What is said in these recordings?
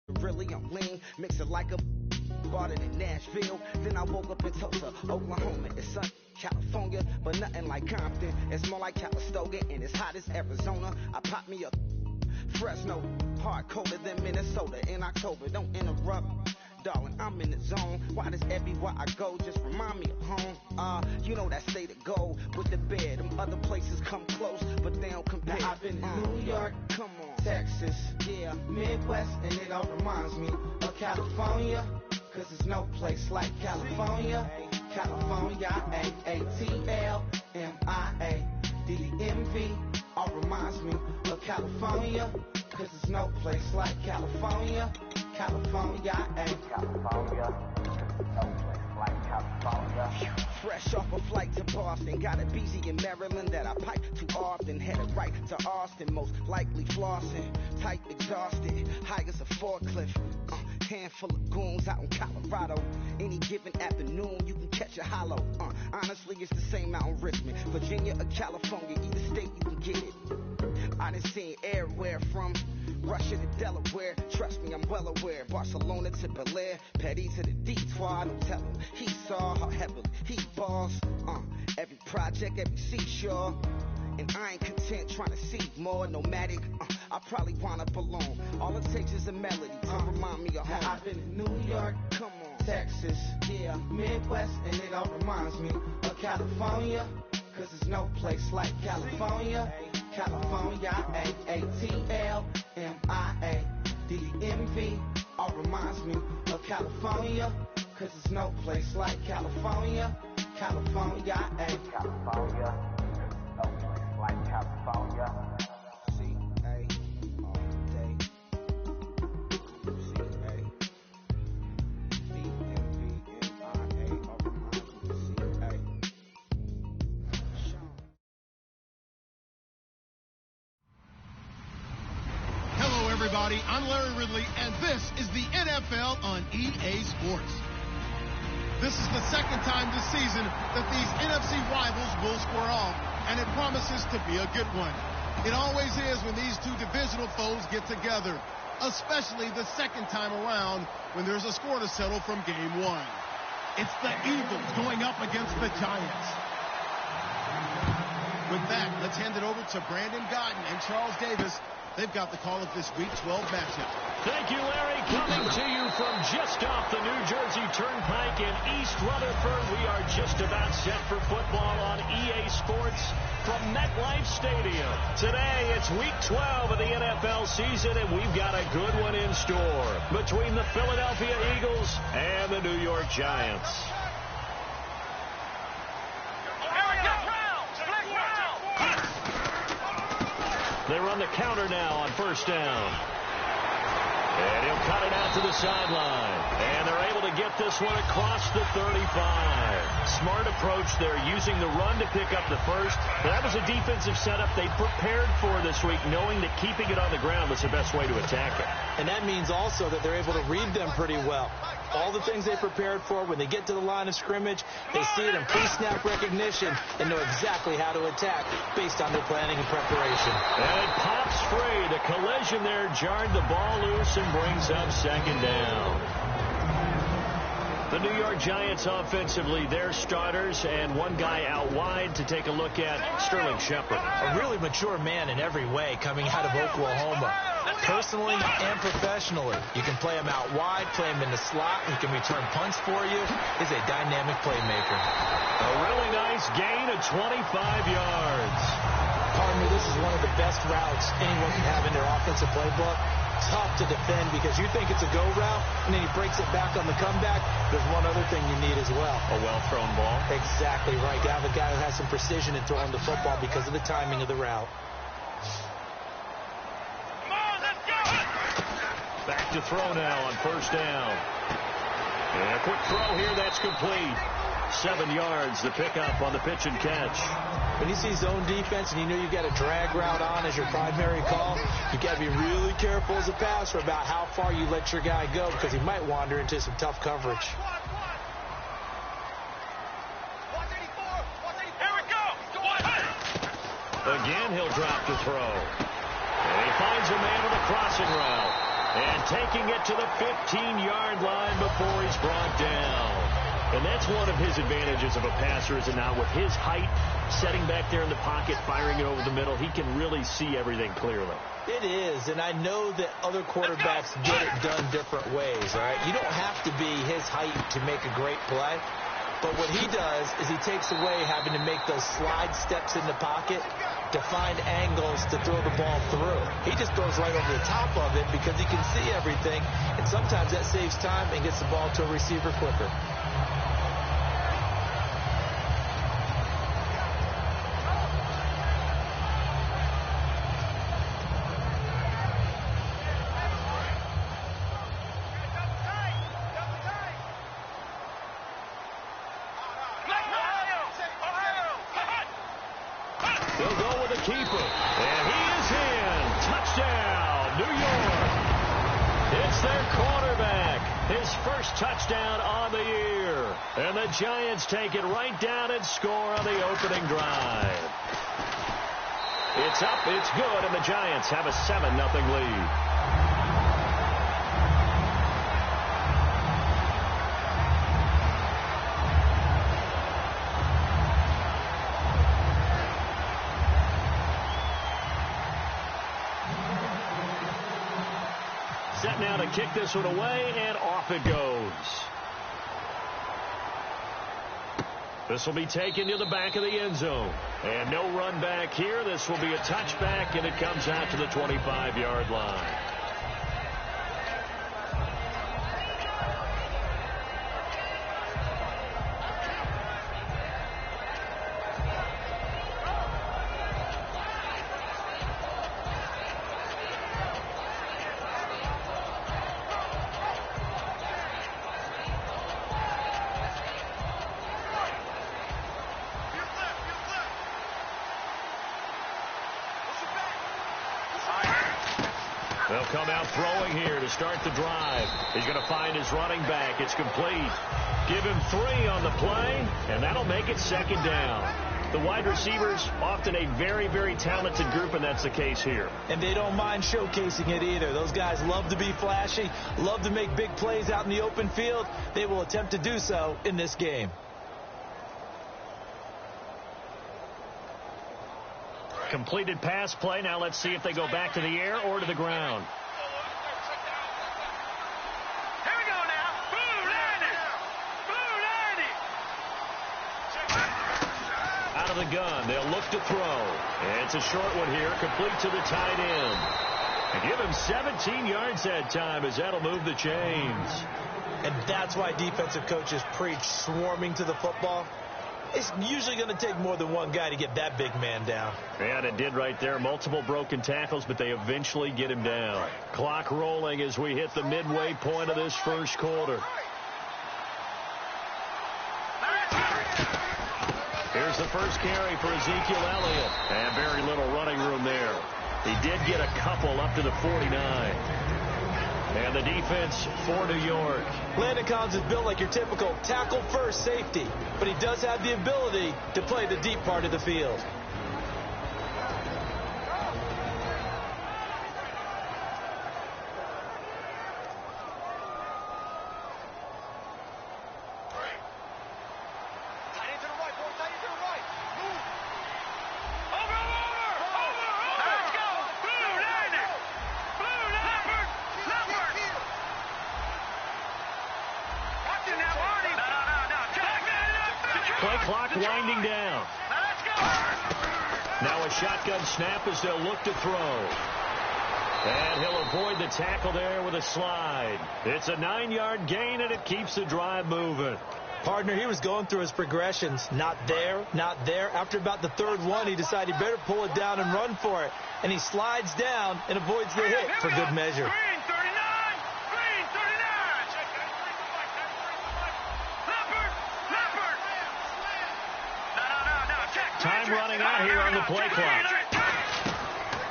Really, I'm lean, mix it like a bought it in Nashville. Then I woke up in Tulsa, Oklahoma. It's sunny, California, but nothing like Compton. It's more like Calistoga, and it's hot as Arizona. I pop me a Fresno, hard colder than Minnesota in October. Don't interrupt, darling, I'm in the zone. Why does everywhere I go just remind me of home? You know that state of gold with the bed. Them other places come close, but they don't compare. Now I've been in New York, come on, Texas, yeah, Midwest, and it all reminds me of California. Cause there's no place like California. California, A-A-T-L-M-I-A-D-D-M-V. All reminds me of California. Cause there's no place like California. California, California, no place like California. Fresh off a flight to Boston, got a BZ in Maryland that I pipe too often. Headed right to Austin, most likely flossing. Tight, exhausted, high as a forklift. Handful of goons out in Colorado. Any given afternoon, you can catch a hollow. Honestly, it's the same out in Richmond, Virginia or California. Either state, you can get it. I done seen everywhere from Russia to Delaware. Trust me, I'm well aware. Barcelona to Bel Air, Petty to the Detroit. Don't tell him he saw how heavily he balls. Every project, every seashore. And I ain't content trying to see more nomadic. I probably wind up alone. All it takes is a melody to remind me of home. Now I've been in New York, come on, Texas, yeah, Midwest, and it all reminds me of California. Cause there's no place like California. California, A-A-T-L-M-I-A-D-D-M-V. All reminds me of California. Cause there's no place like California. California, California, no place like California. C-A all day. C-A D-M-V-M-I-A all reminds me of C-A. Hello, everybody. I'm Larry Ridley, and this is the NFL on EA Sports. This is the second time this season that these NFC rivals will square off, and it promises to be a good one. It always is when these two divisional foes get together, especially the second time around when there's a score to settle from game one. It's the Eagles going up against the Giants. With that, let's hand it over to Brandon Gotten and Charles Davis. They've got the call of this Week 12 matchup. Thank you, Larry. Coming to you from just off the New Jersey Turnpike in East Rutherford. We are just about set for football on EA Sports from MetLife Stadium. Today, it's Week 12 of the NFL season, and we've got a good one in store between the Philadelphia Eagles and the New York Giants. They run the counter now on first down. And he'll cut it out to the sideline. And they're able to get this one across the 35. Smart approach there, using the run to pick up the first. That was a defensive setup they prepared for this week, knowing that keeping it on the ground was the best way to attack it. And that means also that they're able to read them pretty well. All the things they prepared for, when they get to the line of scrimmage, they see it in pre-snap recognition and know exactly how to attack based on their planning and preparation. And it pops free. The collision there jarred the ball loose and brings up second down. The New York Giants offensively, their starters, and one guy out wide to take a look at, Sterling Shepard. A really mature man in every way coming out of Oklahoma. Personally and professionally, you can play him out wide, play him in the slot, he can return punts for you. He's a dynamic playmaker. A really nice gain of 25 yards. Partner, this is one of the best routes anyone can have in their offensive playbook. Tough to defend because you think it's a go route, and then he breaks it back on the comeback. There's one other thing you need as well. A well-thrown ball. Exactly right. You have a guy who has some precision in throwing the football because of the timing of the route. Back to throw now on first down. And a quick throw here, that's complete. 7 yards, the pickup on the pitch and catch. When you see zone defense and you know you've got a drag route on as your primary call, you've got to be really careful as a passer about how far you let your guy go because he might wander into some tough coverage. Again, he'll drop to throw. And he finds a man with a crossing route. And taking it to the 15-yard line before he's brought down. And that's one of his advantages of a passer, is it not? With his height, setting back there in the pocket, firing it over the middle, he can really see everything clearly. It is, and I know that other quarterbacks get it done different ways, all right? You don't have to be his height to make a great play. But what he does is he takes away having to make those slide steps in the pocket to find angles to throw the ball through. He just throws right over the top of it because he can see everything, and sometimes that saves time and gets the ball to a receiver quicker. And the Giants take it right down and score on the opening drive. It's up, it's good, and the Giants have a 7-0 lead. Set now to kick this one away, and off it goes. This will be taken to the back of the end zone. And no run back here. This will be a touchback, and it comes out to the 25-yard line. They'll come out throwing here to start the drive. He's going to find his running back. It's complete. Give him 3 on the play, and that'll make it second down. The wide receivers, often a very, very talented group, and that's the case here. And they don't mind showcasing it either. Those guys love to be flashy, love to make big plays out in the open field. They will attempt to do so in this game. Completed pass play. Now let's see if they go back to the air or to the ground. Here we go now. Boom, landed. Out of the gun. They'll look to throw. It's a short one here. Complete to the tight end. And give him 17 yards that time, as that'll move the chains. And that's why defensive coaches preach swarming to the football. It's usually going to take more than one guy to get that big man down. And it did right there. Multiple broken tackles, but they eventually get him down. Clock rolling as we hit the midway point of this first quarter. Here's the first carry for Ezekiel Elliott. And very little running room there. He did get a couple up to the 49. And the defense for New York. Landon Collins is built like your typical tackle-first safety, but he does have the ability to play the deep part of the field. Winding down. Now a shotgun snap as they'll look to throw. And he'll avoid the tackle there with a slide. It's a 9-yard gain, and it keeps the drive moving. Partner, he was going through his progressions. Not there, not there. After about the third one, he decided he better pull it down and run for it. And he slides down and avoids the hit for good measure. Time running out here on the play clock.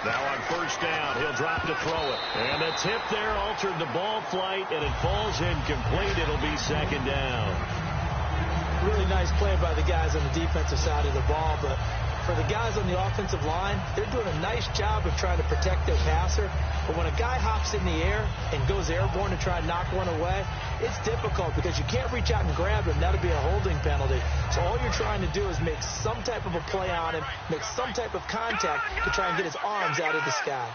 Now on first down, he'll drop to throw it. And the tip there altered the ball flight, and it falls incomplete. It'll be second down. Really nice play by the guys on the defensive side of the ball, but for the guys on the offensive line, they're doing a nice job of trying to protect their passer. But when a guy hops in the air and goes airborne to try and knock one away, it's difficult because you can't reach out and grab him. That'll be a holding penalty. So all you're trying to do is make some type of a play on him, make some type of contact to try and get his arms out of the sky.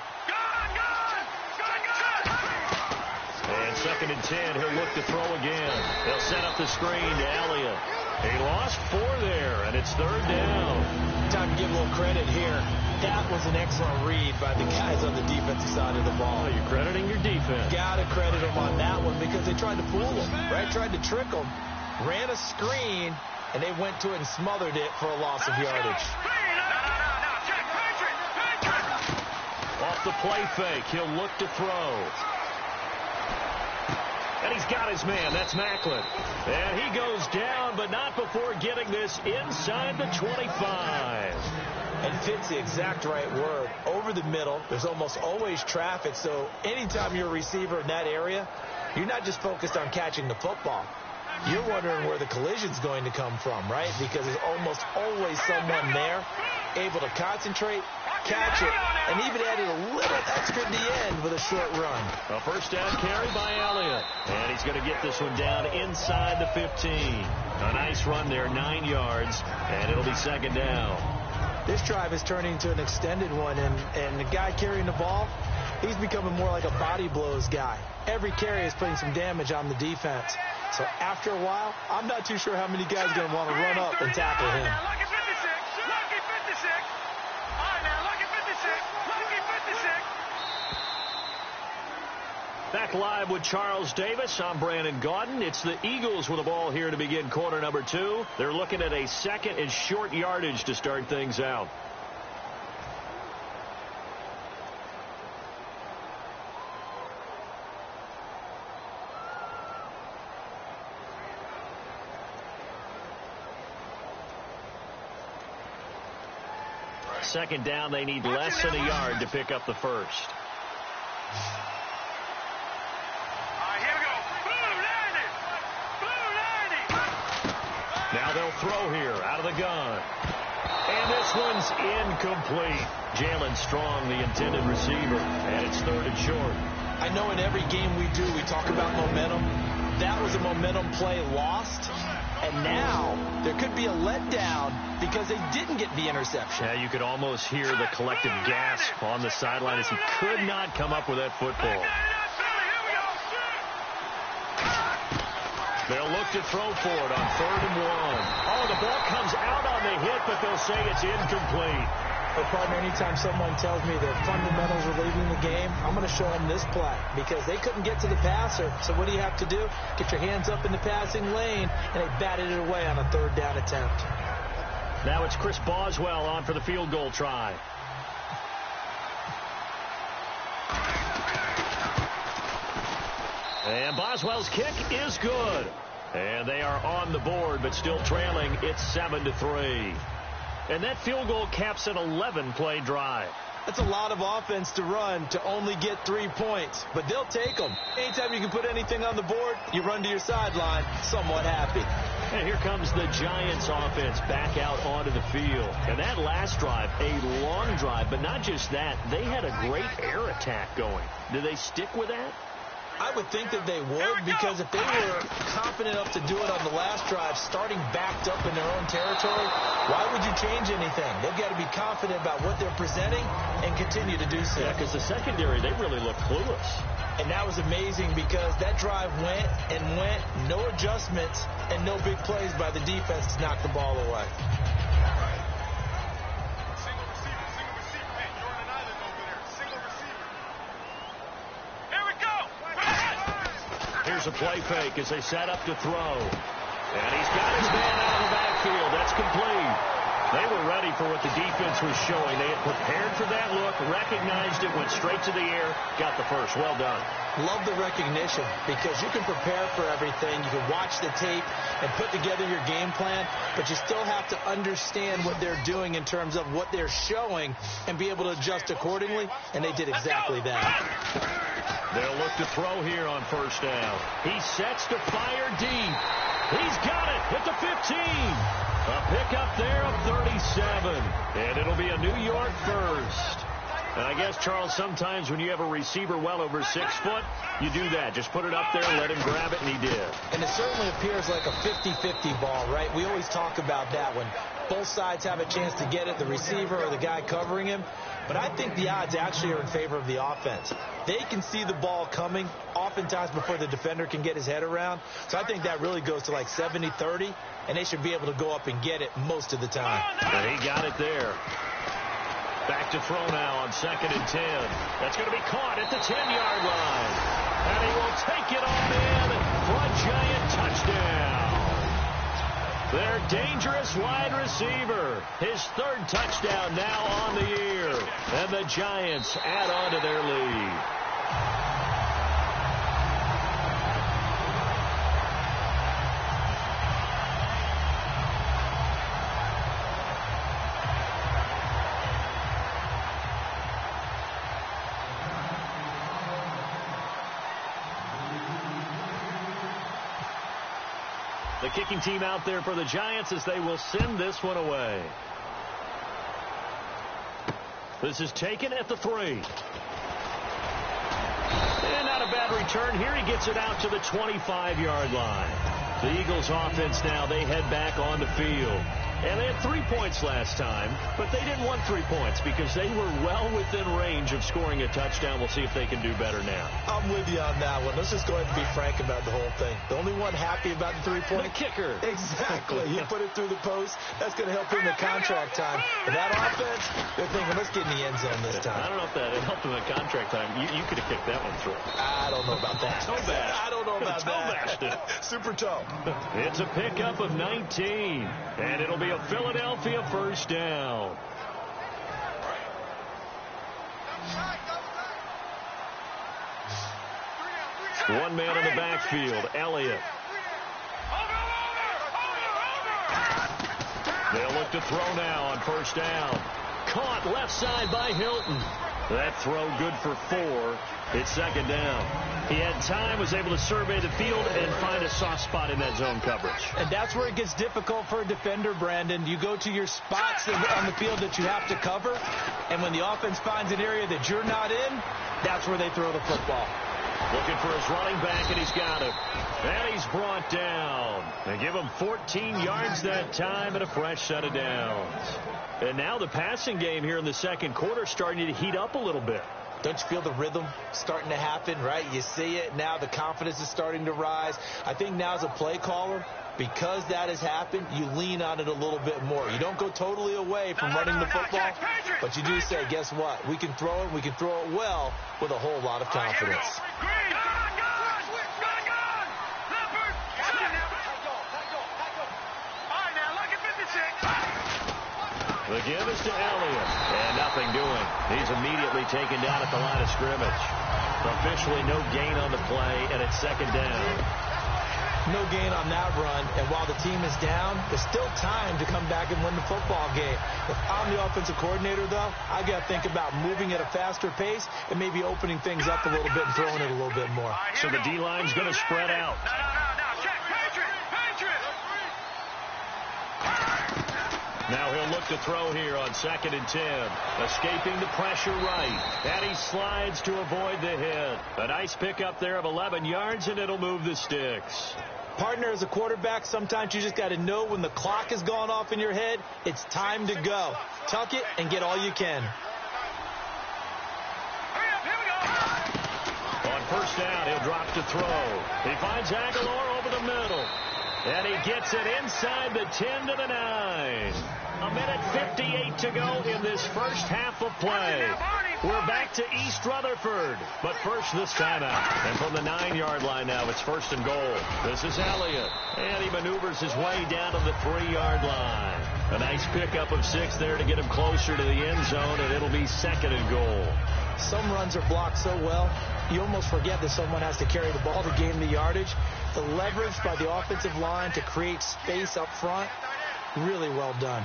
And 2nd and 10, he'll look to throw again. They'll set up the screen to Elliott. He lost 4 there, and it's 3rd down. Time to give a little credit here. That was an excellent read by the guys on the defensive side of the ball. Oh, you're crediting your defense. Got to credit them on that one because they tried to fool him, right? Tried to trick him. Ran a screen, and they went to it and smothered it for a loss of yardage. Off the play fake, he'll look to throw. And he's got his man. That's Macklin. And he goes down, but not before getting this inside the 25. And fits the exact right word. Over the middle, there's almost always traffic. So anytime you're a receiver in that area, you're not just focused on catching the football. You're wondering where the collision's going to come from, right? Because there's almost always someone there able to concentrate, catch it, and even added a little extra at the end with a short run. A first down carry by Elliott. And he's going to get this one down inside the 15. A nice run there, 9 yards, and it'll be 2nd down. This drive is turning into an extended one, and the guy carrying the ball, he's becoming more like a body blows guy. Every carry is putting some damage on the defense. So after a while, I'm not too sure how many guys are going to want to run up and tackle him. Lucky 56. Lucky 56. All right, now, lucky 56. Lucky 56. Back live with Charles Davis. I'm Brandon Gaudin. It's the Eagles with the ball here to begin quarter number 2. They're looking at a 2nd and short yardage to start things out. Second down, they need less than a yard to pick up the first. Here we go. Now they'll throw here out of the gun. And this one's incomplete. Jalen Strong, the intended receiver, and it's 3rd and short. I know in every game we do, we talk about momentum. That was a momentum play lost. And now there could be a letdown because they didn't get the interception. Yeah, you could almost hear the collective gasp on the sideline as he could not come up with that football. They'll look to throw for it on 3rd and 1. Oh, the ball comes out on the hit, but they'll say it's incomplete. But, partner, anytime someone tells me their fundamentals are leaving the game, I'm going to show them this play because they couldn't get to the passer. So what do you have to do? Get your hands up in the passing lane, and they batted it away on a 3rd down attempt. Now it's Chris Boswell on for the field goal try. And Boswell's kick is good. And they are on the board, but still trailing. It's 7-3. And that field goal caps an 11-play drive. That's a lot of offense to run to only get 3 points, but they'll take them. Anytime you can put anything on the board, you run to your sideline somewhat happy. And here comes the Giants offense back out onto the field. And that last drive, a long drive, but not just that, they had a great air attack going. Do they stick with that? I would think that they would, because if they were confident enough to do it on the last drive, starting backed up in their own territory, why would you change anything? They've got to be confident about what they're presenting and continue to do so. Yeah, because the secondary, they really look clueless. And that was amazing because that drive went and went, no adjustments, and no big plays by the defense to knock the ball away. Here's a play fake as they set up to throw. And he's got his man out of the backfield. That's complete. They were ready for what the defense was showing. They had prepared for that look, recognized it, went straight to the air, got the first. Well done. Love the recognition because you can prepare for everything. You can watch the tape and put together your game plan, but you still have to understand what they're doing in terms of what they're showing and be able to adjust accordingly, and they did exactly that. They'll look to throw here on first down. He sets to fire deep. He's got it at the 15. A pickup there of 37. And it'll be a New York first. And I guess, Charles, sometimes when you have a receiver well over 6 foot, you do that. Just put it up there, let him grab it, and he did. And it certainly appears like a 50-50 ball, right? We always talk about that when both sides have a chance to get it, the receiver or the guy covering him. But I think the odds actually are in favor of the offense. They can see the ball coming oftentimes before the defender can get his head around. So I think that really goes to like 70-30, and they should be able to go up and get it most of the time. And he got it there. Back to throw now on 2nd and 10. That's going to be caught at the 10-yard line. And he will take it on in for a Giant touchdown. Their dangerous wide receiver. His 3rd touchdown now on the year. And the Giants add on to their lead. The kicking team out there for the Giants as they will send this one away. This is taken at the 3. And not a bad return here. He gets it out to the 25-yard line. The Eagles offense now, they head back on the field. And they had 3 points last time, but they didn't want 3 points because they were well within range of scoring a touchdown. We'll see if they can do better now. I'm with you on that one. Let's just go ahead and be frank about the whole thing. The only one happy about the 3-point. The kicker. Exactly. You put it through the post. That's going to help him in contract time. And that offense, they're thinking, let's get in the end zone this time. I don't know if that helped him in contract time. You could have kicked that one through. I don't know about that. Toe bash. I don't know about that. Super toe. It's a pickup of 19. And it'll be a Philadelphia first down. One man in the backfield, Elliott. They'll look to throw now on first down. Caught left side by Hilton. That throw good for 4. It's 2nd down. He had time, was able to survey the field and find a soft spot in that zone coverage. And that's where it gets difficult for a defender, Brandon. You go to your spots on the field that you have to cover, and when the offense finds an area that you're not in, that's where they throw the football. Looking for his running back, and he's got him. And he's brought down. They give him 14 yards that time and a fresh set of downs. And now the passing game here in the second quarter starting to heat up a little bit. Don't you feel the rhythm starting to happen, right? You see it. Now the confidence is starting to rise. I think now as a play caller, because that has happened, you lean on it a little bit more. You don't go totally away from running the football, but you do say, guess what? We can throw it. We can throw it well with a whole lot of confidence. The give is to Elliott, and nothing doing. He's immediately taken down at the line of scrimmage. Officially no gain on the play, and it's 2nd down. No gain on that run, and while the team is down, there's still time to come back and win the football game. If I'm the offensive coordinator, though, I got to think about moving at a faster pace and maybe opening things up a little bit and throwing it a little bit more. So the D-line's going to spread out. Now he'll look to throw here on 2nd and 10. Escaping the pressure right. And he slides to avoid the hit. A nice pickup there of 11 yards, and it'll move the sticks. Partner, as a quarterback, sometimes you just got to know when the clock has gone off in your head, it's time to go. Tuck it and get all you can. On first down, he'll drop to throw. He finds Aguilar over the middle. And he gets it inside the 10 to the 9. A minute 58 to go in this first half of play. We're back to East Rutherford. But first, this timeout. And from the 9-yard line now, it's 1st and goal. This is Elliott. And he maneuvers his way down to the 3-yard line. A nice pickup of 6 there to get him closer to the end zone, and it'll be 2nd and goal. Some runs are blocked so well, you almost forget that someone has to carry the ball to gain the yardage. The leverage by the offensive line to create space up front, really well done.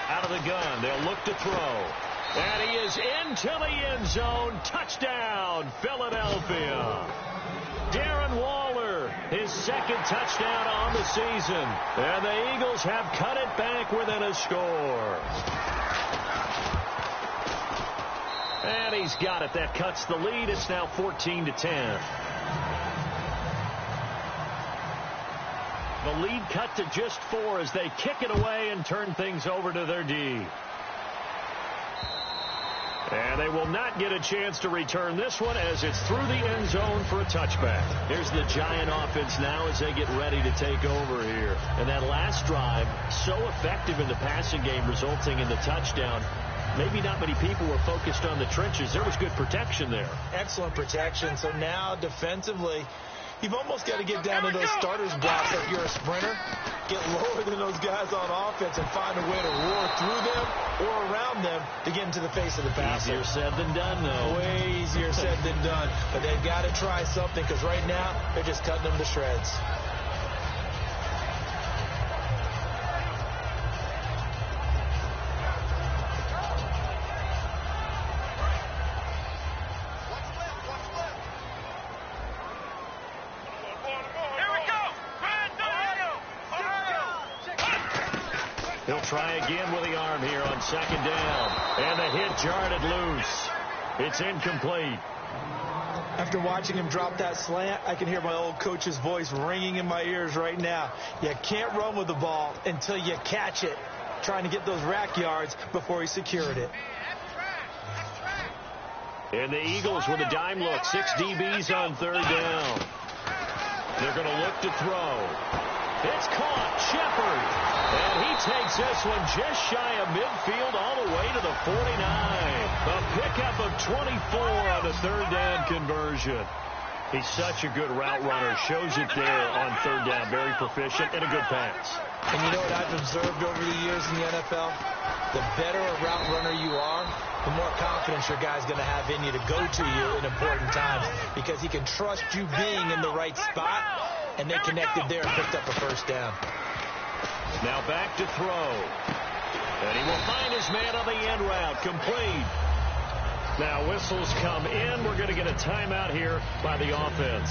Out of the gun, they'll look to throw. And he is into the end zone. Touchdown, Philadelphia. Darren Waller, his his second touchdown on the season. And the Eagles have cut it back within a score. And he's got it. That cuts the lead. It's now 14-10. The lead cut to just 4 as they kick it away and turn things over to their D. And they will not get a chance to return this one as it's through the end zone for a touchback. Here's the Giant offense now as they get ready to take over here. And that last drive, so effective in the passing game, resulting in the touchdown. Maybe not many people were focused on the trenches. There was good protection there. Excellent protection. So now defensively, you've almost got to get down to those starters blocks if you're a sprinter. Get lower than those guys on offense and find a way to roar through them or around them to get into the face of the passer. Easier said than done, though. Way easier said than done. But they've got to try something because right now they're just cutting them to shreds. He'll try again with the arm here on second down. And the hit jarred it loose. It's incomplete. After watching him drop that slant, I can hear my old coach's voice ringing in my ears right now. You can't run with the ball until you catch it, trying to get those rack yards before he secured it. And the Eagles with a dime look. 6 DBs on third down. They're going to look to throw. It's caught. Shepard. And he takes this one just shy of midfield all the way to the 49. A pickup of 24 on the third down conversion. He's such a good route runner. Shows it there on third down. Very proficient and a good pass. And you know what I've observed over the years in the NFL? The better a route runner you are, the more confidence your guy's going to have in you to go to you in important times because he can trust you being in the right spot, and they connected there and picked up a first down. Now back to throw. And he will find his man on the end route. Complete. Now whistles come in. We're going to get a timeout here by the offense.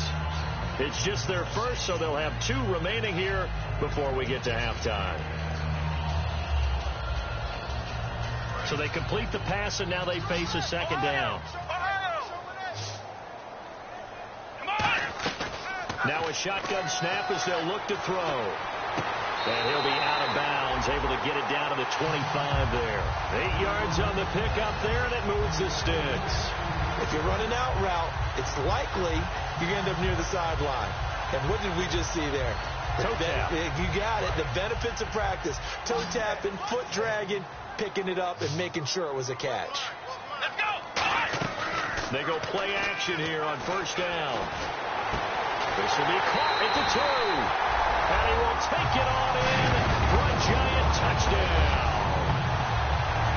It's just their first, so they'll have 2 remaining here before we get to halftime. So they complete the pass, and now they face a second down. Now a shotgun snap as they'll look to throw. And he'll be out of bounds, able to get it down to the 25 there. 8 yards on the pickup there, and it moves the sticks. If you're running out route, it's likely you're going to end up near the sideline. And what did we just see there? Toe tap. You got it. The benefits of practice. Toe tapping, foot dragging, picking it up, and making sure it was a catch. Let's go. They go play action here on first down. This will be caught at the 2. And he will take it on in for a Giant touchdown.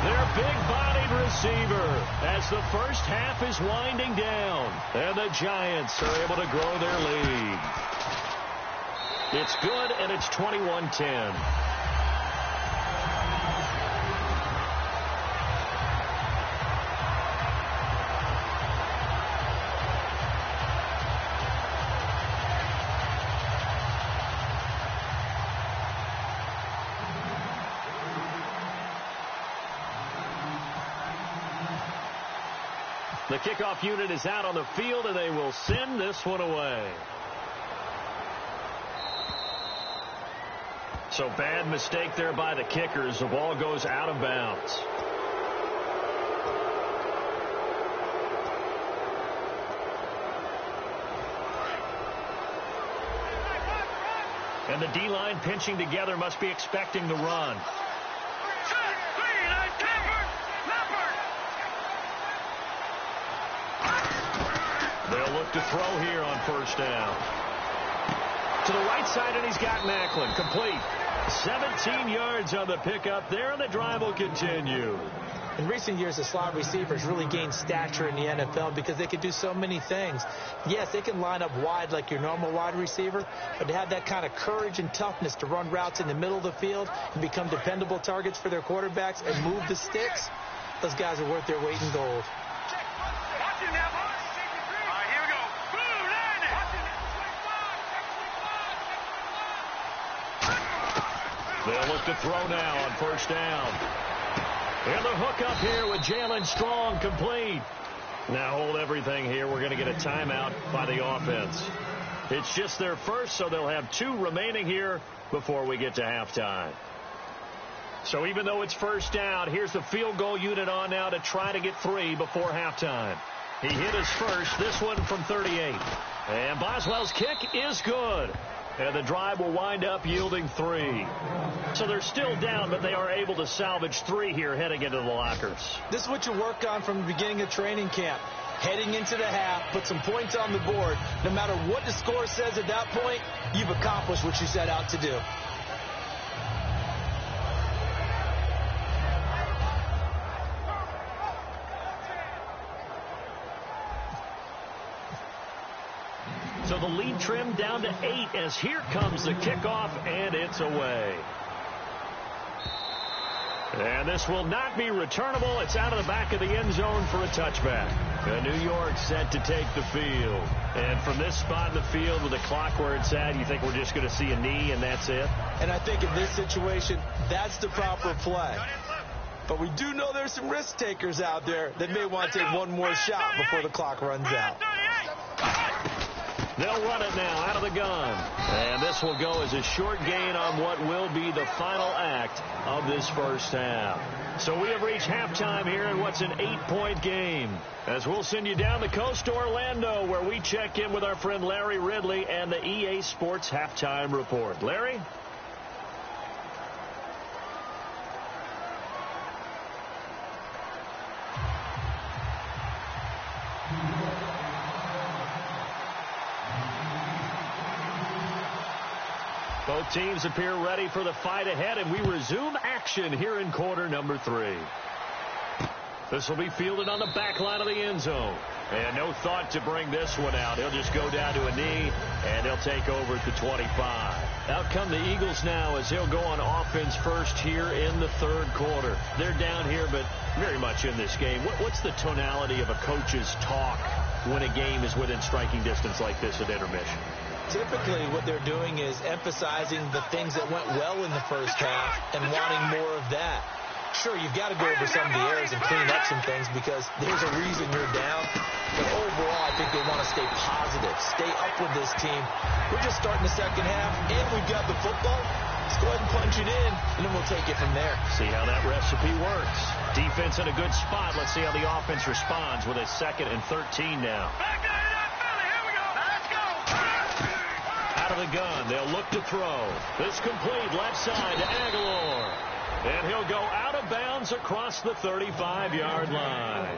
Their big-bodied receiver as the first half is winding down. And the Giants are able to grow their lead. It's good, and it's 21-10. The kickoff unit is out on the field, and they will send this one away. So bad mistake there by the kickers. The ball goes out of bounds. And the D-line pinching together must be expecting the run. They'll look to throw here on first down. To the right side, and he's got Macklin. Complete. 17 yards on the pickup there, and the drive will continue. In recent years, the slot receivers really gained stature in the NFL because they could do so many things. Yes, they can line up wide like your normal wide receiver, but to have that kind of courage and toughness to run routes in the middle of the field and become dependable targets for their quarterbacks and move the sticks, those guys are worth their weight in gold. They'll look to throw now on first down. And the hook up here with Jalen Strong, complete. Now hold everything here. We're going to get a timeout by the offense. It's just their first, so they'll have 2 remaining here before we get to halftime. So even though it's first down, here's the field goal unit on now to try to get 3 before halftime. He hit his first, this one from 38. And Boswell's kick is good. And the drive will wind up yielding 3. So they're still down, but they are able to salvage 3 here heading into the lockers. This is what you work on from the beginning of training camp. Heading into the half, put some points on the board. No matter what the score says at that point, you've accomplished what you set out to do. So the lead trimmed down to 8 as here comes the kickoff, and it's away. And this will not be returnable. It's out of the back of the end zone for a touchback. New York set to take the field. And from this spot in the field with the clock where it's at, you think we're just going to see a knee and that's it? And I think in this situation, that's the proper play. But we do know there's some risk takers out there that may want to take one more shot before the clock runs out. They'll run it now out of the gun. And this will go as a short gain on what will be the final act of this first half. So we have reached halftime here in what's an 8-point game. As we'll send you down the coast to Orlando, where we check in with our friend Larry Ridley and the EA Sports Halftime Report. Larry? Both teams appear ready for the fight ahead, and we resume action here in quarter number 3. This will be fielded on the back line of the end zone. And no thought to bring this one out. He'll just go down to a knee, and he'll take over at the 25. Out come the Eagles now as he'll go on offense first here in the third quarter. They're down here, but very much in this game. What's the tonality of a coach's talk when a game is within striking distance like this at intermission? Typically, what they're doing is emphasizing the things that went well in the first half and wanting more of that. Sure, you've got to go over some of the errors and clean up some things because there's a reason you're down. But overall, I think they want to stay positive, stay up with this team. We're just starting the second half, and we've got the football. Let's go ahead and punch it in, and then we'll take it from there. See how that recipe works. Defense in a good spot. Let's see how the offense responds with a 2nd and 13 now. Out of the gun, they'll look to throw. This complete left side to Aguilar. And he'll go out of bounds across the 35-yard line.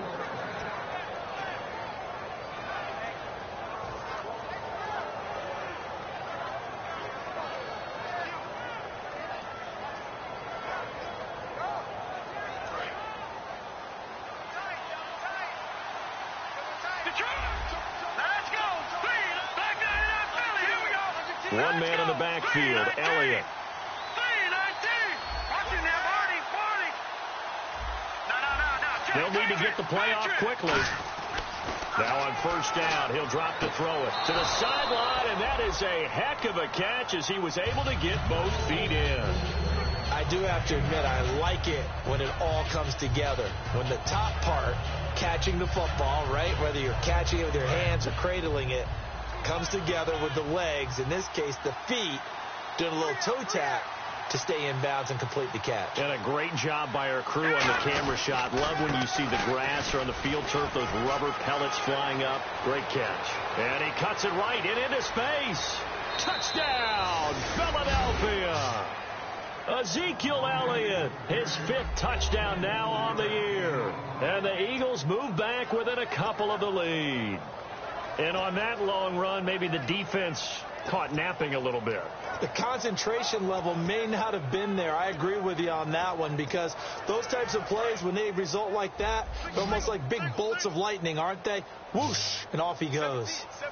One man in the backfield, Elliott. They'll need to get the play off quickly. Now on first down, he'll drop to throw it to the sideline, and that is a heck of a catch as he was able to get both feet in. I do have to admit, I like it when it all comes together. When the top part, catching the football, right, whether you're catching it with your hands or cradling it, comes together with the legs, in this case the feet, doing a little toe tap to stay in bounds and complete the catch. And a great job by our crew on the camera shot. Love when you see the grass or on the field turf, those rubber pellets flying up. Great catch. And he cuts it right into space. Touchdown, Philadelphia. Ezekiel Elliott, his 5th touchdown now on the year. And the Eagles move back within a couple of the lead. And on that long run, maybe the defense caught napping a little bit. The concentration level may not have been there. I agree with you on that one because those types of plays, when they result like that, they're almost like big bolts of lightning, aren't they? Whoosh, and off he goes. Here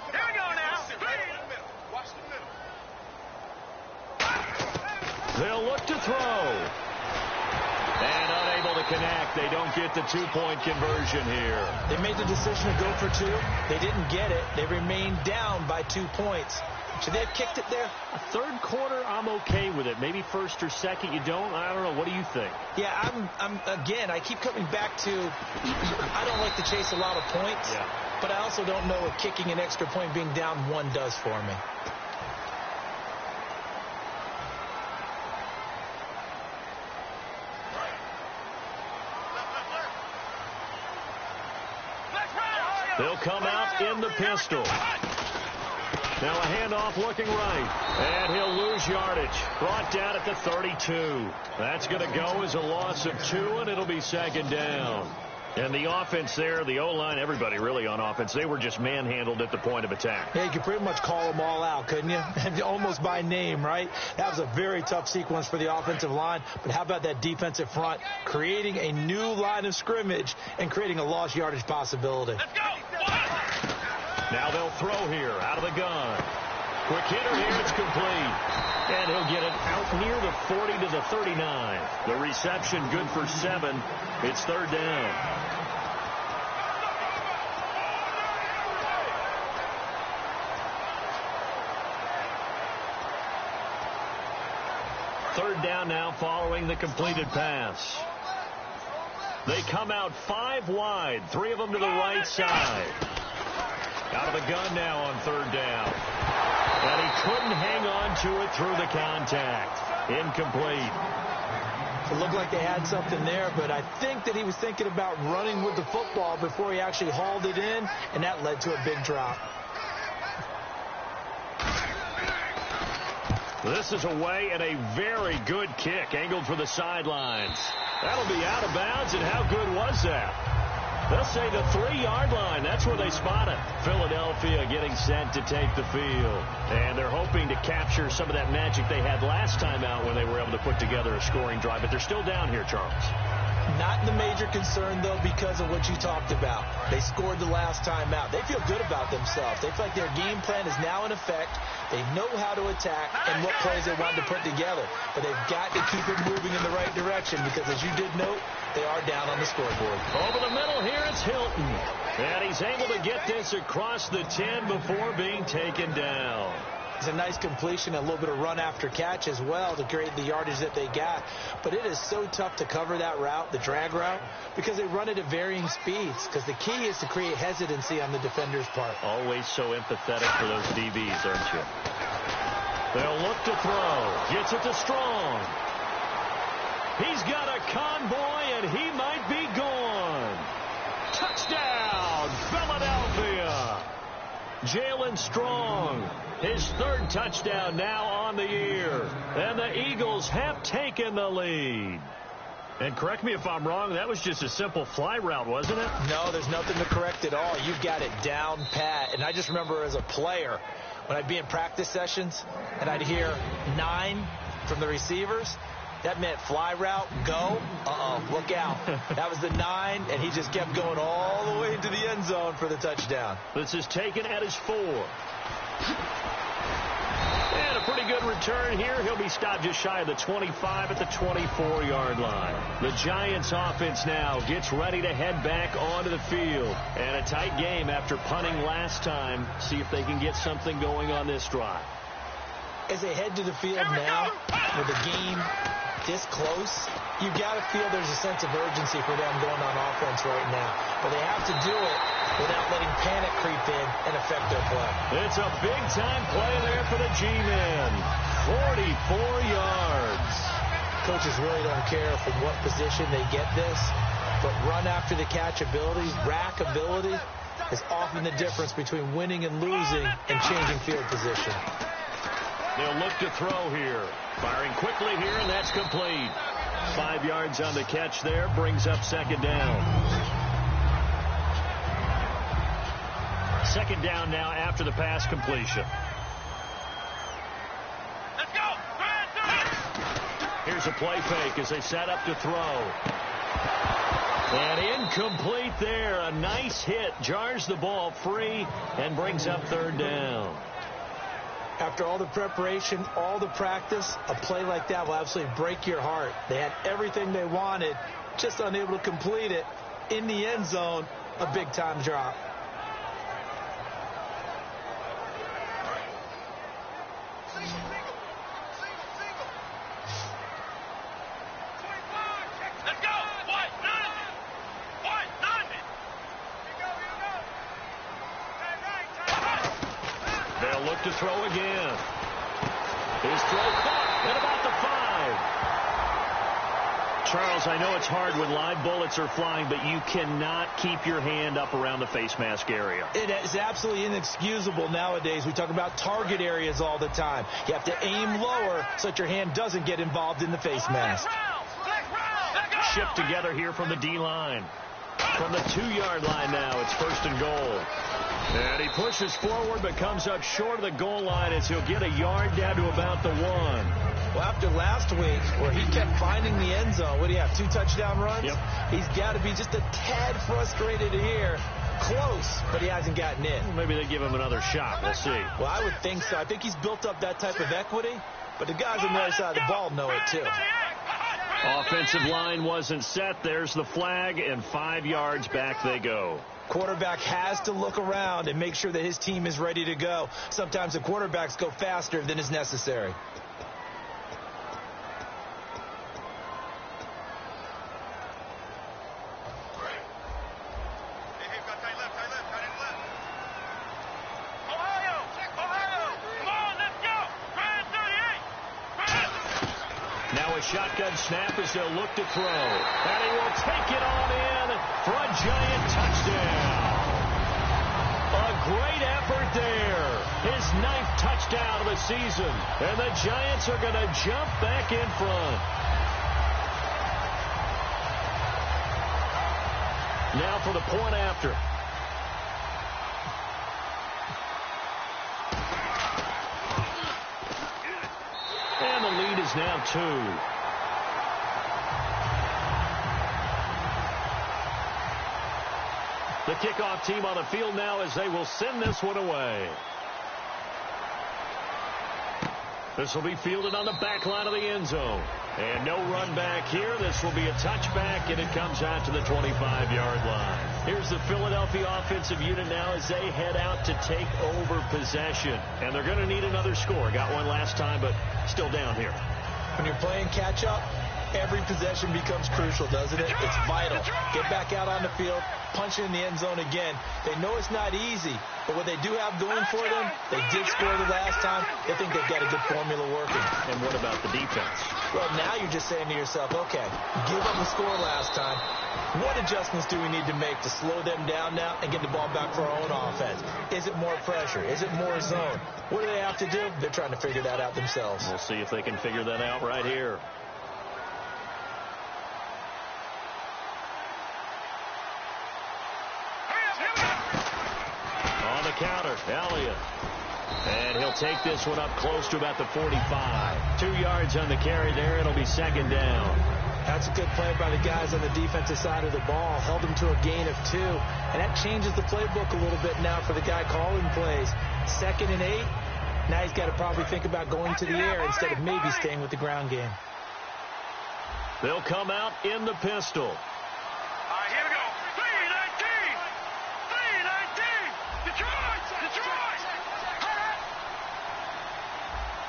we go now. Watch the middle. They'll look to throw. And unable to connect. They don't get the 2-point conversion here. They made the decision to go for 2. They didn't get it. They remained down by 2 points. Should they have kicked it there? A third quarter, I'm okay with it. Maybe first or second, you don't. I don't know. What do you think? Yeah, again, I keep coming back to I don't like to chase a lot of points, but I also don't know what kicking an extra point being down 1 does for me. They'll come out in the pistol. Now a handoff looking right. And he'll lose yardage. Brought down at the 32. That's going to go as a loss of 2, and it'll be second down. And the offense there, the O-line, everybody really on offense, they were just manhandled at the point of attack. Yeah, you could pretty much call them all out, couldn't you? Almost by name, right? That was a very tough sequence for the offensive line. But how about that defensive front creating a new line of scrimmage and creating a lost yardage possibility? Let's go! Now they'll throw here out of the gun. Quick hitter here, it's complete. And he'll get it out near the 40 to the 39. The reception good for 7. It's third down. Third down now following the completed pass. They come out 5 wide, 3 of them to the right side. Out of the gun now on third down. And he couldn't hang on to it through the contact. Incomplete. It looked like they had something there, but I think that he was thinking about running with the football before he actually hauled it in, and that led to a big drop. This is away and a very good kick, angled for the sidelines. That'll be out of bounds, and how good was that? They'll say the 3-yard line. That's where they spot it. Philadelphia getting set to take the field. And they're hoping to capture some of that magic they had last time out when they were able to put together a scoring drive. But they're still down here, Charles. Not the major concern, though, because of what you talked about. They scored the last time out. They feel good about themselves. They feel like their game plan is now in effect. They know how to attack and what plays they want to put together. But they've got to keep it moving in the right direction because, as you did note, they are down on the scoreboard. Over the middle here, it's Hilton. And he's able to get this across the 10 before being taken down. It's a nice completion, a little bit of run after catch as well to create the yardage that they got. But it is so tough to cover that route, the drag route, because they run it at varying speeds. Because the key is to create hesitancy on the defender's part. Always so empathetic for those DBs, aren't you? They'll look to throw. Gets it to Strong. He's got a convoy, and he might be gone. Touchdown, Philadelphia. Jalen Strong. His 3rd touchdown now on the year. And the Eagles have taken the lead. And correct me if I'm wrong, that was just a simple fly route, wasn't it? No, there's nothing to correct at all. You've got it down pat. And I just remember as a player, when I'd be in practice sessions and I'd hear 9 from the receivers, that meant fly route, go, look out. That was the 9, and he just kept going all the way into the end zone for the touchdown. This is taken at his 4. And a pretty good return here. He'll be stopped just shy of the 25 at the 24-yard line. The Giants offense now gets ready to head back onto the field. And a tight game after punting last time. See if they can get something going on this drive. As they head to the field now, with the game this close, you've got to feel there's a sense of urgency for them going on offense right now. But they have to do it without letting panic creep in and affect their play. It's a big-time play there for the G-men. 44 yards. Coaches really don't care from what position they get this, but run after the catch ability, rack ability, is often the difference between winning and losing and changing field position. They'll look to throw here. Firing quickly here, and that's complete. 5 yards on the catch there, brings up second down. Second down now after the pass completion. Let's go! Here's a play fake as they set up to throw. And incomplete there. A nice hit. Jars the ball free and brings up third down. After all the preparation, all the practice, a play like that will absolutely break your heart. They had everything they wanted, just unable to complete it. In the end zone, a big-time drop. look to throw again. His throw caught at about the 5. Charles, I know it's hard when live bullets are flying, but you cannot keep your hand up around the face mask area. It is absolutely inexcusable nowadays. We talk about target areas all the time. You have to aim lower so that your hand doesn't get involved in the face mask. Shipped together here from the D-line. From the 2-yard line now, it's 1st and goal. And he pushes forward but comes up short of the goal line as he'll get a yard down to about the 1. Well, after last week where he kept finding the end zone, what do you have, 2 touchdown runs? Yep. He's got to be just a tad frustrated here. Close, but he hasn't gotten in. Maybe they give him another shot. We'll see. Well, I would think so. I think he's built up that type of equity, but the guys on the other side of the ball know it too. Offensive line wasn't set. There's the flag, and 5 yards back they go. Quarterback has to look around and make sure that his team is ready to go. Sometimes the quarterbacks go faster than is necessary. Shotgun snap as they'll look to throw. And he will take it on in for a giant touchdown. A great effort there. His 9th touchdown of the season. And the Giants are going to jump back in front. Now for the point after. And the lead is now 2. The kickoff team on the field now as they will send this one away. This will be fielded on the back line of the end zone. And no run back here. This will be a touchback, and it comes out to the 25-yard line. Here's the Philadelphia offensive unit now as they head out to take over possession. And they're going to need another score. Got one last time, but still down here. When you're playing catch-up, every possession becomes crucial, doesn't it? It's vital. Get back out on the field, punch it in the end zone again. They know it's not easy, but what they do have going for them, they did score the last time. They think they've got a good formula working. And what about the defense? Well, now you're just saying to yourself, okay, give up the score last time. What adjustments do we need to make to slow them down now and get the ball back for our own offense? Is it more pressure? Is it more zone? What do they have to do? They're trying to figure that out themselves. We'll see if they can figure that out right here. On the counter, Elliott. And he'll take this one up close to about the 45. 2 yards on the carry there. It'll be 2nd down. That's a good play by the guys on the defensive side of the ball. Held him to a gain of 2. And that changes the playbook a little bit now for the guy calling plays. 2nd and 8. Now he's got to probably think about going to the air instead of maybe staying with the ground game. They'll come out in the pistol. All right, here we go. 3-19. 3-19. Detroit. Detroit.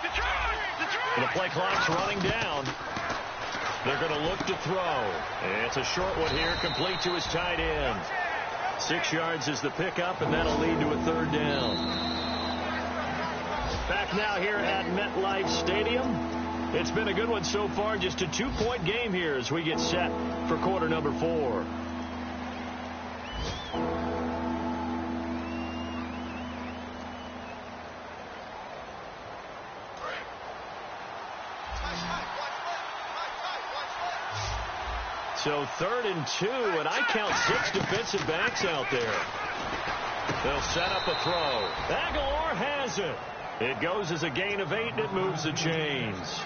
Detroit. Detroit. The play clock's running down. They're going to look to throw. And it's a short one here, complete to his tight end. 6 yards is the pickup, and that'll lead to a 3rd down. Back now here at MetLife Stadium. It's been a good one so far. Just a 2-point game here as we get set for quarter number 4. So 3rd and 2, and I count 6 defensive backs out there. They'll set up a throw. Aguilar has it. It goes as a gain of 8, and it moves the chains.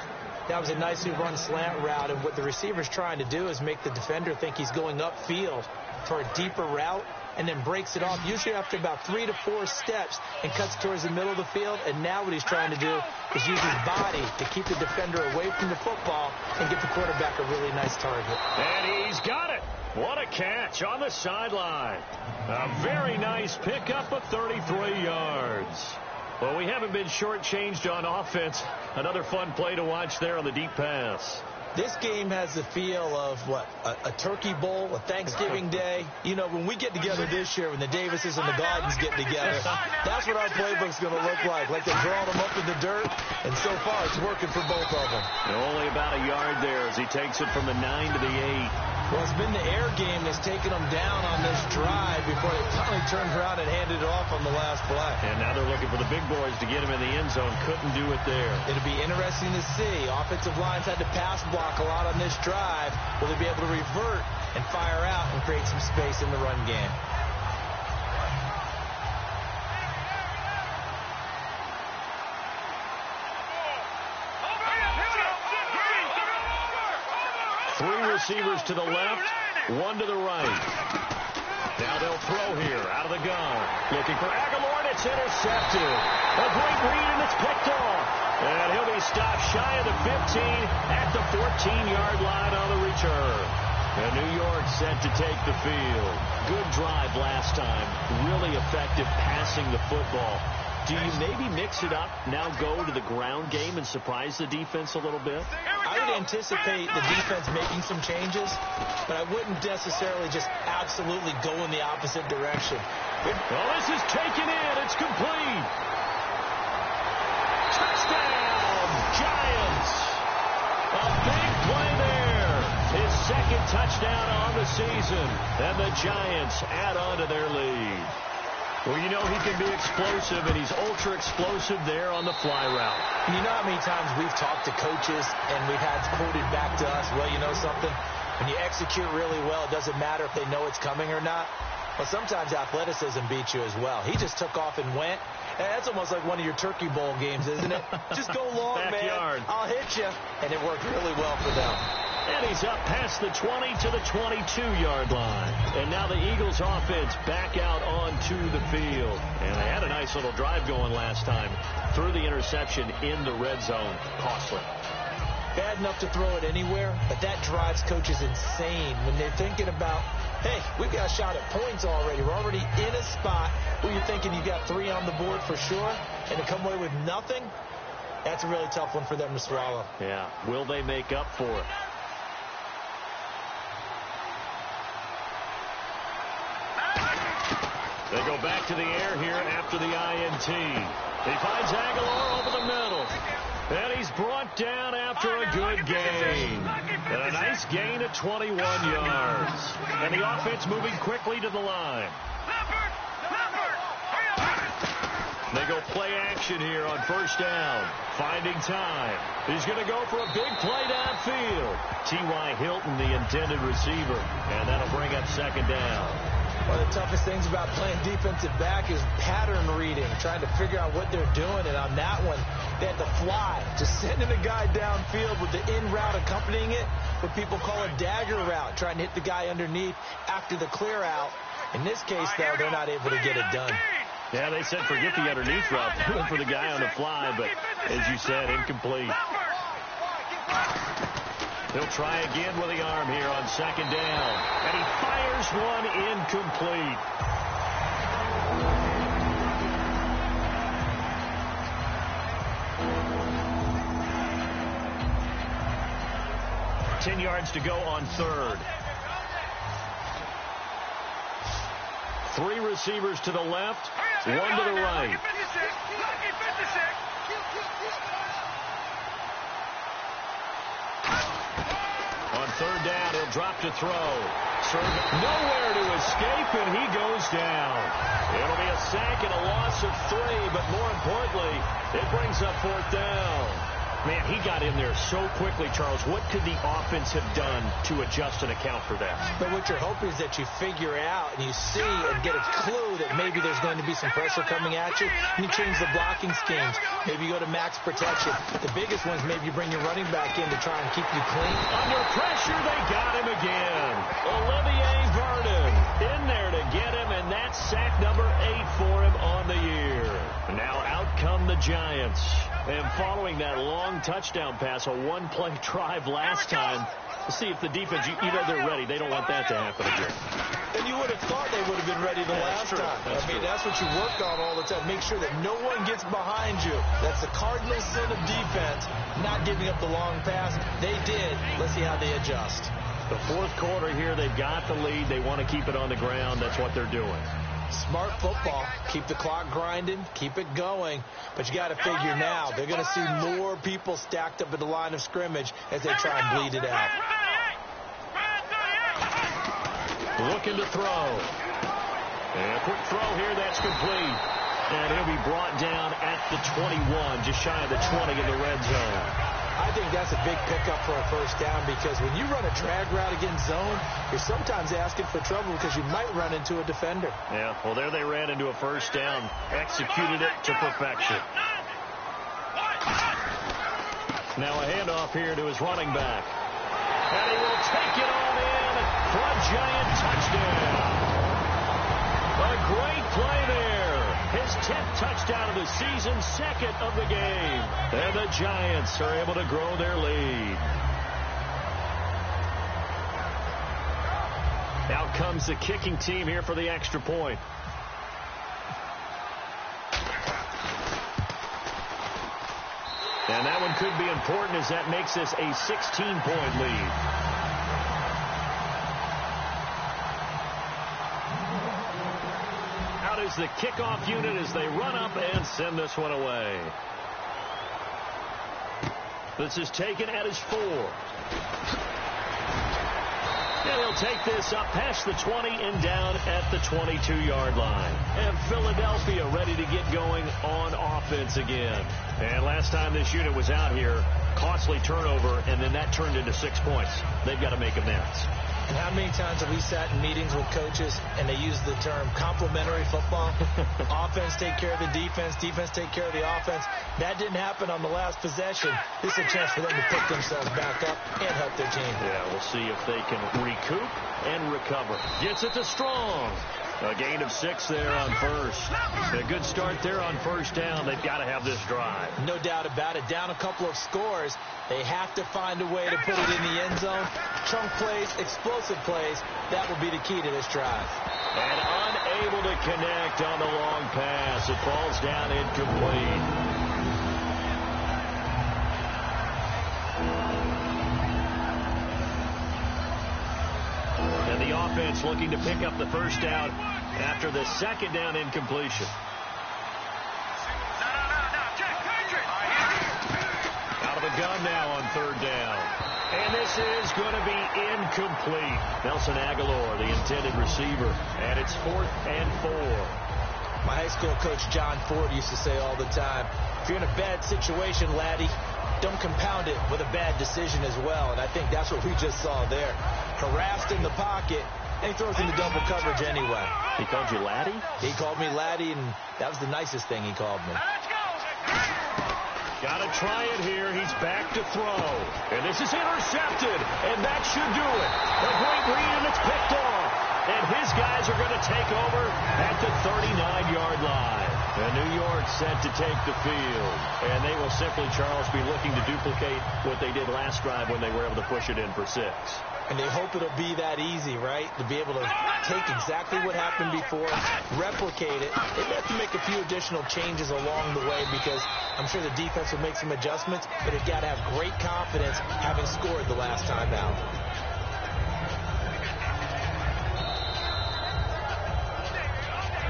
That was a nicely run slant route, and what the receiver's trying to do is make the defender think he's going upfield for a deeper route, and then breaks it off, usually after about 3 to 4 steps, and cuts towards the middle of the field. And now what he's trying to do is use his body to keep the defender away from the football and get the quarterback a really nice target. And he's got it. What a catch on the sideline. A very nice pickup of 33 yards. Well, we haven't been shortchanged on offense. Another fun play to watch there on the deep pass. This game has the feel of, what, a turkey bowl, a Thanksgiving day. You know, when we get together this year, when the Davises and the Gardens get together, that's what our playbook's going to look like. Like they're drawing them up in the dirt, and so far it's working for both of them. Only about a yard there as he takes it from the 9 to the 8. Well, it's been the air game that's taken them down on this drive before they finally turned around and handed it off on the last play. And now they're looking for the big boys to get him in the end zone. Couldn't do it there. It'll be interesting to see. Offensive lines had to pass block a lot on this drive. Will they be able to revert and fire out and create some space in the run game? Three receivers to the left, one to the right. Now they'll throw here out of the gun. Looking for Aguilar, and it's intercepted. A great read, and it's picked off. And he'll be stopped shy of the 15 at the 14-yard line on the return. And New York set to take the field. Good drive last time. Really effective passing the football. Do you maybe mix it up, now go to the ground game and surprise the defense a little bit? I would anticipate the defense making some changes, but I wouldn't necessarily just absolutely go in the opposite direction. Well, this is taken in. It's complete. Touchdown, Giants. A big play there. His second touchdown on the season. And the Giants add on to their lead. Well, you know he can be explosive, and he's ultra-explosive there on the fly route. You know how many times we've talked to coaches, and we've had quoted back to us, well, you know something? When you execute really well, it doesn't matter if they know it's coming or not. Well, sometimes athleticism beats you as well. He just took off and went. And that's almost like one of your Turkey Bowl games, isn't it? Just go long, Backyard. man. I'll hit you. And it worked really well for them. And he's up past the 20 to the 22-yard line. And now the Eagles offense back out onto the field. And they had a nice little drive going last time. Threw the interception in the red zone. Costly. Bad enough to throw it anywhere, but that drives coaches insane when they're thinking about, hey, we've got a shot at points already. We're already in a spot where you're thinking you got 3 on the board for sure, and to come away with nothing, that's a really tough one for them to swallow. Yeah. Will they make up for it? They go back to the air here after the INT. He finds Aguilar over the middle. And he's brought down after a good gain. And a nice gain at 21 yards. And the offense moving quickly to the line. They go play action here on first down. Finding time. He's going to go for a big play downfield. T.Y. Hilton, the intended receiver. And that'll bring up second down. One of the toughest things about playing defensive back is pattern reading, trying to figure out what they're doing. And on that one, they had to fly, just sending a guy downfield with the in route accompanying it, what people call a dagger route, trying to hit the guy underneath after the clear out. In this case, though, they're not able to get it done. Yeah, they said forget the underneath route. They went for the guy on the fly, but as you said, incomplete. He'll try again with the arm here on second down. And he fires one incomplete. Ten yards to go on third. 3 receivers to the left, 1 to the right. On third down, he'll drop to throw. Nowhere to escape, and he goes down. It'll be a sack and a loss of 3, but more importantly, it brings up fourth down. Man, he got in there so quickly, Charles. What could the offense have done to adjust and account for that? But what you're hoping is that you figure out and you see and get a clue that maybe there's going to be some pressure coming at you, and you change the blocking schemes. Maybe you go to max protection. The biggest ones, maybe you bring your running back in to try and keep you clean. Under pressure, they got him again. Olivier Vernon in there to get him, and that's sack number 8 for him on the year. Now out come the Giants. And following that long touchdown pass, a one-play drive last time, See if the defense, you know they're ready. They don't want that to happen again. And you would have thought they would have been ready the last time. That's what you worked on all the time. Make sure that no one gets behind you. That's the cardinal sin of defense, not giving up the long pass. They did. Let's see how they adjust. The fourth quarter here, they've got the lead. They want to keep it on the ground. That's what they're doing. Smart football. Keep the clock grinding. Keep it going. But you got to figure now, they're going to see more people stacked up at the line of scrimmage as they try and bleed it out. Looking to throw. And a quick throw here. That's complete. And he'll be brought down at the 21, just shy of the 20 in the red zone. I think that's a big pickup for a first down because when you run a drag route against zone, you're sometimes asking for trouble because you might run into a defender. Yeah, well, there they ran into a first down, executed it to perfection. Now a handoff here to his running back. And he will take it on in for a giant touchdown. A great play there. His 10th touchdown of the season, second of the game. And the Giants are able to grow their lead. Out comes the kicking team here for the extra point. And that one could be important as that makes this a 16-point lead. Is the kickoff unit as they run up and send this one away. This is taken at his 4. And he'll take this up past the 20 and down at the 22-yard line. And Philadelphia ready to get going on offense again. And last time this unit was out here, costly turnover, and then that turned into 6 points. They've got to make amends. And how many times have we sat in meetings with coaches and they use the term complementary football? Offense take care of the defense, defense take care of the offense. That didn't happen on the last possession. This is a chance for them to pick themselves back up and help their team. Yeah, we'll see if they can recoup and recover. Gets it to Strong. A gain of 6 there on first. A good start there on first down. They've got to have this drive. No doubt about it. Down a couple of scores. They have to find a way to put it in the end zone. Chunk plays, explosive plays. That will be the key to this drive. And unable to connect on the long pass. It falls down incomplete. And the offense looking to pick up the first down after the second down incompletion. Out of the gun now on third down. And this is going to be incomplete. Nelson Aguilar, the intended receiver. And it's 4th and 4. My high school coach, John Ford, used to say all the time, if you're in a bad situation, laddie, don't compound it with a bad decision as well. And I think that's what we just saw there. Harassed in the pocket, and he throws into double coverage anyway. He called you laddie? He called me laddie, and that was the nicest thing he called me. Got to try it here. He's back to throw. And this is intercepted, and that should do it. A great read, and it's picked off. And his guys are going to take over at the 39-yard line. And New York set to take the field. And they will simply, Charles, be looking to duplicate what they did last drive when they were able to push it in for 6. And they hope it'll be that easy, right? To be able to take exactly what happened before, replicate it. They may have to make a few additional changes along the way because I'm sure the defense will make some adjustments, but they've got to have great confidence having scored the last time out.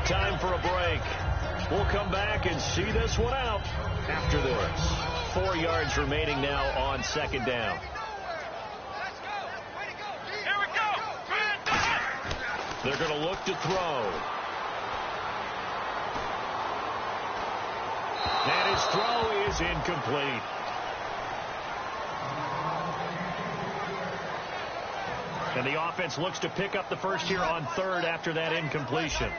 Time for a break. We'll come back and see this one out after this. 4 yards remaining now on second down. They're going to look to throw. And his throw is incomplete. And the offense looks to pick up the first here on third after that incompletion.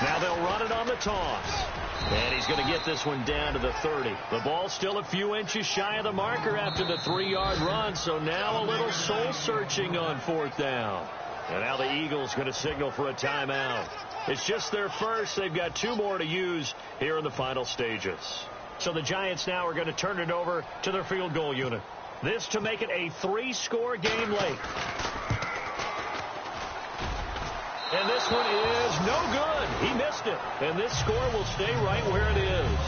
Now they'll run it on the toss. And he's going to get this one down to the 30. The ball still a few inches shy of the marker after the 3-yard run. So now a little soul searching on fourth down. And now the Eagles going to signal for a timeout. It's just their first. They've got 2 more to use here in the final stages. So the Giants now are going to turn it over to their field goal unit. This to make it a 3-score game late. And this one is no good. He missed it. And this score will stay right where it is.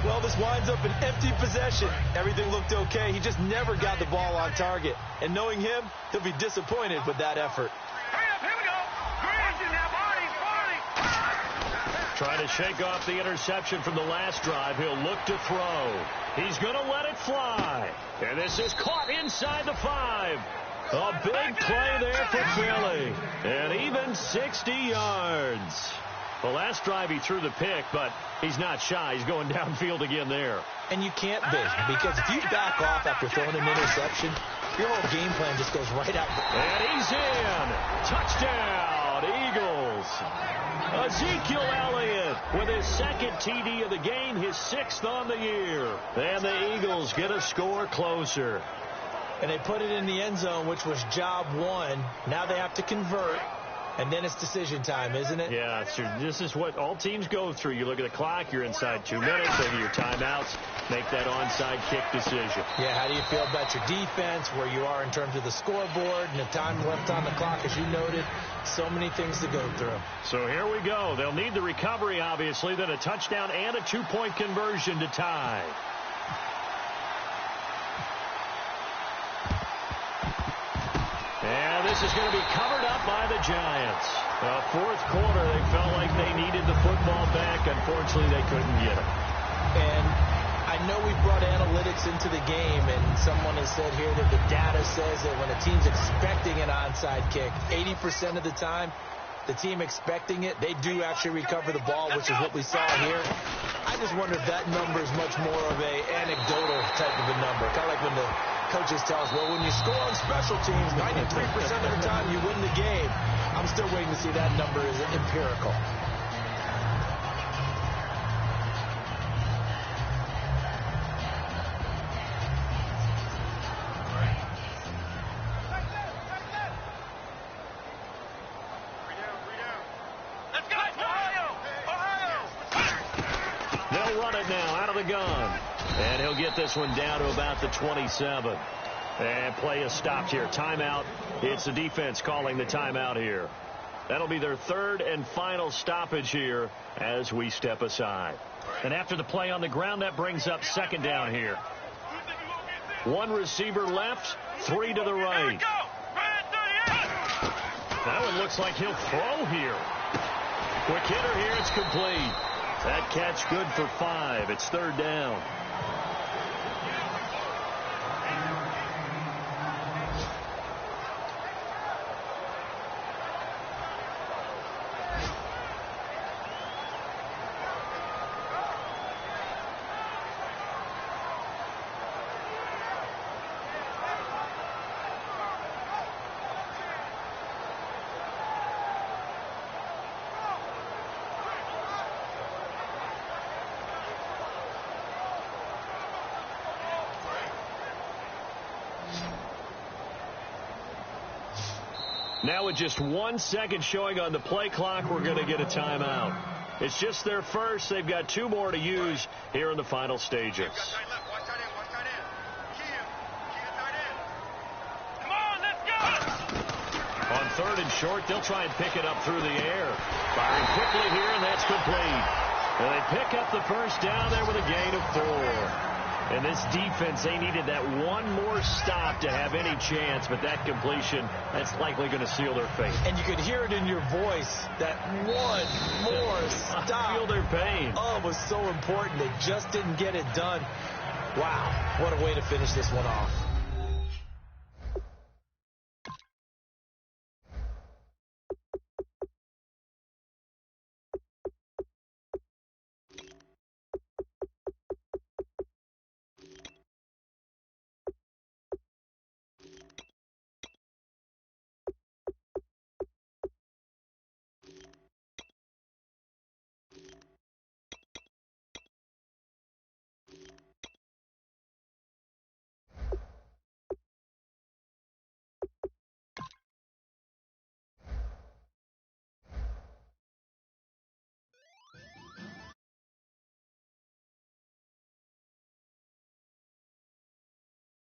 Well, this winds up an empty possession. Everything looked okay. He just never got the ball on target. And knowing him, he'll be disappointed with that effort. Hurry up, here we go. Green, now, Barney. Trying to shake off the interception from the last drive. He'll look to throw. He's going to let it fly. And this is caught inside the 5. A big play there for Philly. And even 60 yards. The last drive he threw the pick, but he's not shy. He's going downfield again there. And you can't be, because if you back off after throwing an interception, your whole game plan just goes right out. And he's in. Touchdown, Eagles. Ezekiel Elliott with his second TD of the game, his 6th on the year. And the Eagles get a score closer. And they put it in the end zone, which was job 1. Now they have to convert. And then it's decision time, isn't it? Yeah, this is what all teams go through. You look at the clock, you're inside 2 minutes, over your timeouts, make that onside kick decision. Yeah, how do you feel about your defense, where you are in terms of the scoreboard, and the time left on the clock, as you noted? So many things to go through. So here we go. They'll need the recovery, obviously, then a touchdown and a 2-point conversion to tie. And this is going to be covered up by the Giants. Fourth quarter, they felt like they needed the football back. Unfortunately, they couldn't get it. And I know we brought analytics into the game, and someone has said here that the data says that when a team's expecting an onside kick, 80% of the time, the team expecting it, they do actually recover the ball, which is what we saw here. I just wonder if that number is much more of a anecdotal type of a number. Kind of like when the coaches tell us, well, when you score on special teams, 93% of the time you win the game. I'm still waiting to see that number is empirical. They'll run it now out of the gun. And he'll get this one down to about the 27. And play is stopped here. Timeout. It's the defense calling the timeout here. That'll be their 3rd and final stoppage here as we step aside. And after the play on the ground, that brings up 2nd down here. 1 receiver left, 3 to the right. That one looks like he'll throw here. Quick hitter here. It's complete. That catch good for 5. It's 3rd down. Now with just 1 second showing on the play clock, we're going to get a timeout. It's just their first. They've got 2 more to use here in the final stages. Come on, let's go! On 3rd and short, they'll try and pick it up through the air. Firing quickly here, and that's complete. And they pick up the first down there with a gain of 4. And this defense, they needed that 1 more stop to have any chance, but that completion, that's likely going to seal their fate. And you could hear it in your voice, that 1 more stop. I feel their pain. Oh, it was so important. They just didn't get it done. Wow, what a way to finish this one off.